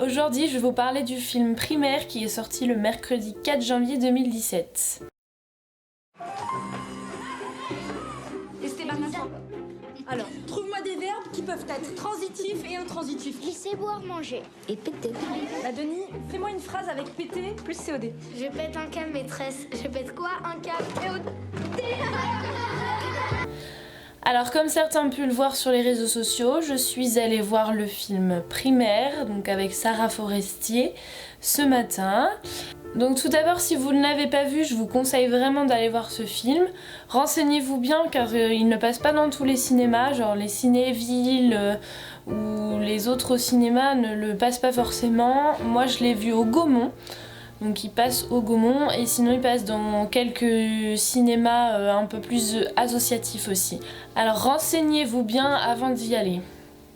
Aujourd'hui je vais vous parler du film Primaire qui est sorti le mercredi 4 janvier 2017. Alors, trouve-moi des verbes qui peuvent être transitifs et intransitifs. Laissez boire, manger et péter. Bah Denis, fais-moi une phrase avec péter plus COD. Je pète un câble, maîtresse. Je pète quoi? Un câble COD. Alors comme certains ont pu le voir sur les réseaux sociaux, je suis allée voir le film Primaire, donc avec Sarah Forestier, ce matin. Donc tout d'abord, si vous ne l'avez pas vu, je vous conseille vraiment d'aller voir ce film. Renseignez-vous bien car il ne passe pas dans tous les cinémas, genre les ciné-villes ou les autres cinémas ne le passent pas forcément. Moi je l'ai vu au Gaumont, donc il passe au Gaumont et sinon il passe dans quelques cinémas un peu plus associatifs aussi. Alors renseignez-vous bien avant d'y aller.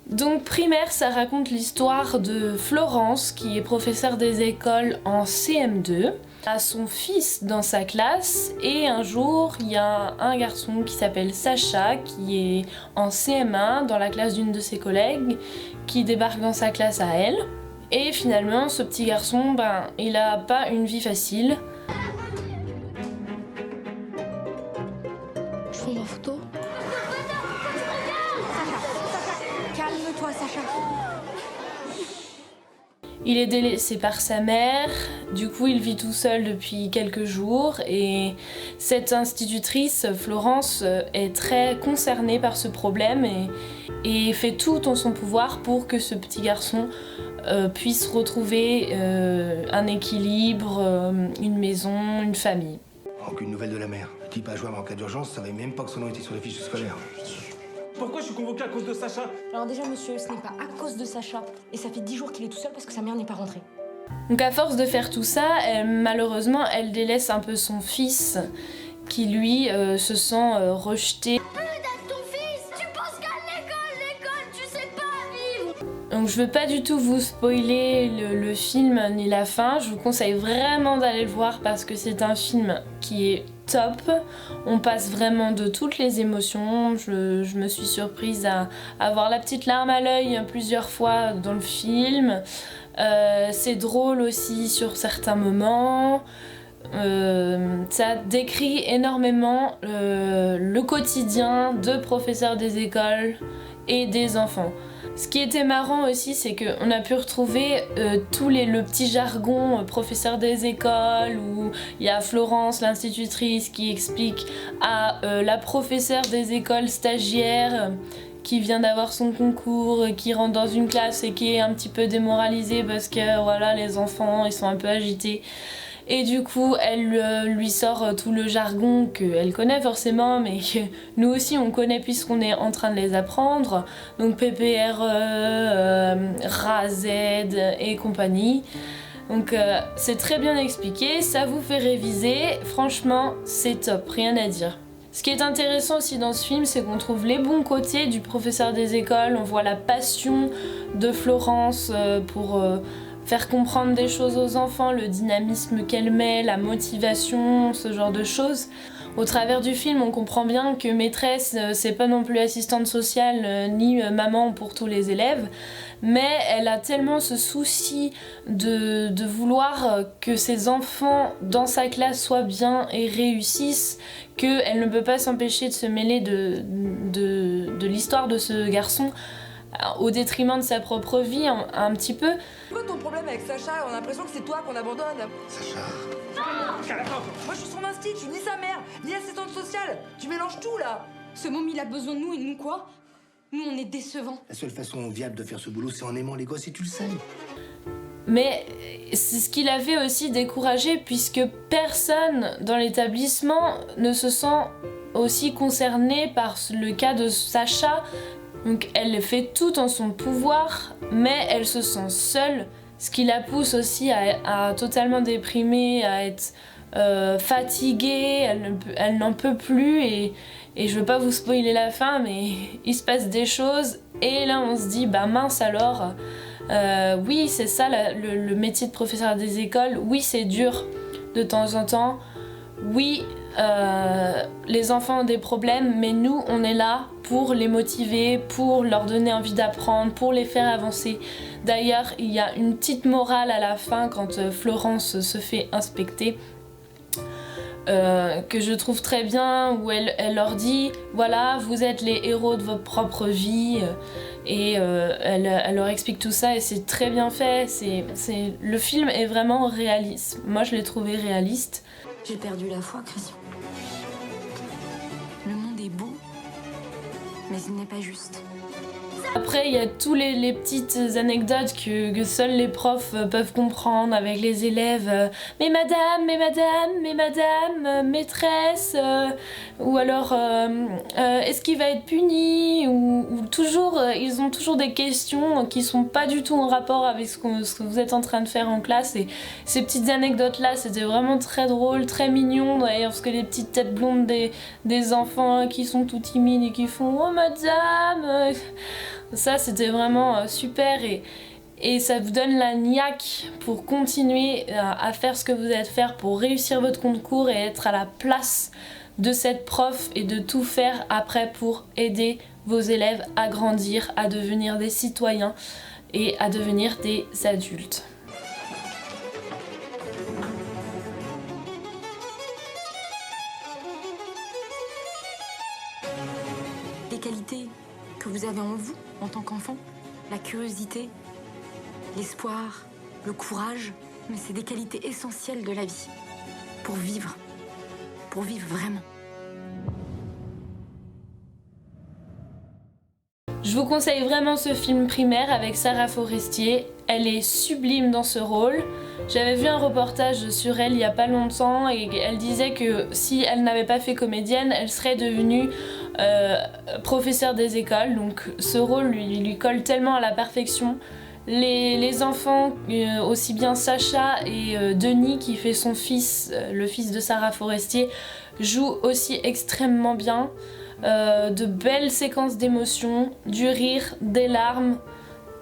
Donc Primaire, ça raconte l'histoire de Florence qui est professeure des écoles en CM2, a son fils dans sa classe et un jour il y a un garçon qui s'appelle Sacha qui est en CM1 dans la classe d'une de ses collègues qui débarque dans sa classe à elle et finalement ce petit garçon il a pas une vie facile. Je fais ma photo. Calme-toi, Sacha. Il est délaissé par sa mère, du coup il vit tout seul depuis quelques jours et cette institutrice, Florence, est très concernée par ce problème et fait tout en son pouvoir pour que ce petit garçon puisse retrouver un équilibre, une maison, une famille. Aucune nouvelle de la mère. Le type a joué en cas d'urgence, savait même pas que son nom était sur les fiches scolaires. Pourquoi je suis convoqué à cause de Sacha? Alors déjà, monsieur, ce n'est pas à cause de Sacha. Et ça fait 10 jours qu'il est tout seul parce que sa mère n'est pas rentrée. Donc à force de faire tout ça, malheureusement, elle délaisse un peu son fils qui lui se sent rejeté. Ton fils, tu penses qu'à l'école, tu sais pas vivre. Donc je veux pas du tout vous spoiler le film ni la fin, je vous conseille vraiment d'aller le voir parce que c'est un film qui est top. On passe vraiment de toutes les émotions, je me suis surprise à avoir la petite larme à l'œil plusieurs fois dans le film. C'est drôle aussi sur certains moments. Ça décrit énormément le quotidien de professeurs des écoles et des enfants. Ce qui était marrant aussi, c'est qu'on a pu retrouver le petit jargon professeur des écoles, où il y a Florence, l'institutrice, qui explique à la professeure des écoles stagiaire qui vient d'avoir son concours, qui rentre dans une classe et qui est un petit peu démoralisée parce que voilà, les enfants ils sont un peu agités. Et du coup, elle lui sort tout le jargon qu'elle connaît forcément, mais que nous aussi on connaît puisqu'on est en train de les apprendre. Donc PPRE, RAZ et compagnie. Donc c'est très bien expliqué, ça vous fait réviser. Franchement, c'est top, rien à dire. Ce qui est intéressant aussi dans ce film, c'est qu'on trouve les bons côtés du professeur des écoles. On voit la passion de Florence pour faire comprendre des choses aux enfants, le dynamisme qu'elle met, la motivation, ce genre de choses. Au travers du film, on comprend bien que maîtresse, c'est pas non plus assistante sociale ni maman pour tous les élèves, mais elle a tellement ce souci de vouloir que ses enfants dans sa classe soient bien et réussissent, qu'elle ne peut pas s'empêcher de se mêler de l'histoire de ce garçon au détriment de sa propre vie un petit peu. C'est quoi ton problème avec Sacha? On a l'impression que c'est toi qu'on abandonne. Sacha. Moi, je suis son instit, je suis ni sa mère, ni assistante sociale. Tu mélanges tout, là. Ce môme, il a besoin de nous, et nous quoi? Nous, on est décevants. La seule façon viable de faire ce boulot, c'est en aimant les gosses et tu le sais. Mais c'est ce qui l'avait aussi découragé puisque personne dans l'établissement ne se sent aussi concerné par le cas de Sacha. Donc elle fait tout en son pouvoir, mais elle se sent seule, ce qui la pousse aussi à totalement déprimer, à être fatiguée, elle n'en peut plus et je veux pas vous spoiler la fin, mais il se passe des choses et là on se dit mince alors, oui c'est ça le métier de professeur des écoles, oui c'est dur de temps en temps, oui les enfants ont des problèmes, mais nous on est là pour les motiver, pour leur donner envie d'apprendre, pour les faire avancer. D'ailleurs, il y a une petite morale à la fin quand Florence se fait inspecter, que je trouve très bien, où elle leur dit voilà, vous êtes les héros de votre propre vie, et elle leur explique tout ça et c'est très bien fait. Le film est vraiment réaliste. Moi je l'ai trouvé réaliste. J'ai perdu la foi, Christian. Le monde est beau, mais il n'est pas juste. Après, il y a tous les petites anecdotes que seuls les profs peuvent comprendre avec les élèves. Mais madame, maîtresse, ou alors est-ce qu'il va être puni, ou toujours, ils ont toujours des questions qui sont pas du tout en rapport avec ce que vous êtes en train de faire en classe. Et ces petites anecdotes-là, c'était vraiment très drôle, très mignon d'ailleurs, parce que les petites têtes blondes des enfants qui sont tout timides et qui font « Oh madame !» Ça c'était vraiment super et ça vous donne la niaque pour continuer à faire ce que vous êtes faire, pour réussir votre concours et être à la place de cette prof et de tout faire après pour aider vos élèves à grandir, à devenir des citoyens et à devenir des adultes. Les qualités que vous avez en vous, en tant qu'enfant, la curiosité, l'espoir, le courage, mais c'est des qualités essentielles de la vie, pour vivre vraiment. Je vous conseille vraiment ce film Primaire avec Sarah Forestier, elle est sublime dans ce rôle. J'avais vu un reportage sur elle il y a pas longtemps et elle disait que si elle n'avait pas fait comédienne, elle serait devenue professeure des écoles, donc ce rôle lui colle tellement à la perfection. Les enfants, aussi bien Sacha et Denis qui fait son fils, le fils de Sarah Forestier, jouent aussi extrêmement bien. De belles séquences d'émotions, du rire, des larmes,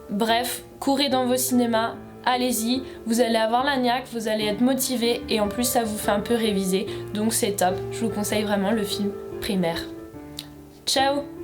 bref, courez dans vos cinémas, allez-y, vous allez avoir la niaque, vous allez être motivés et en plus ça vous fait un peu réviser, donc c'est top, je vous conseille vraiment le film Primaire. Ciao!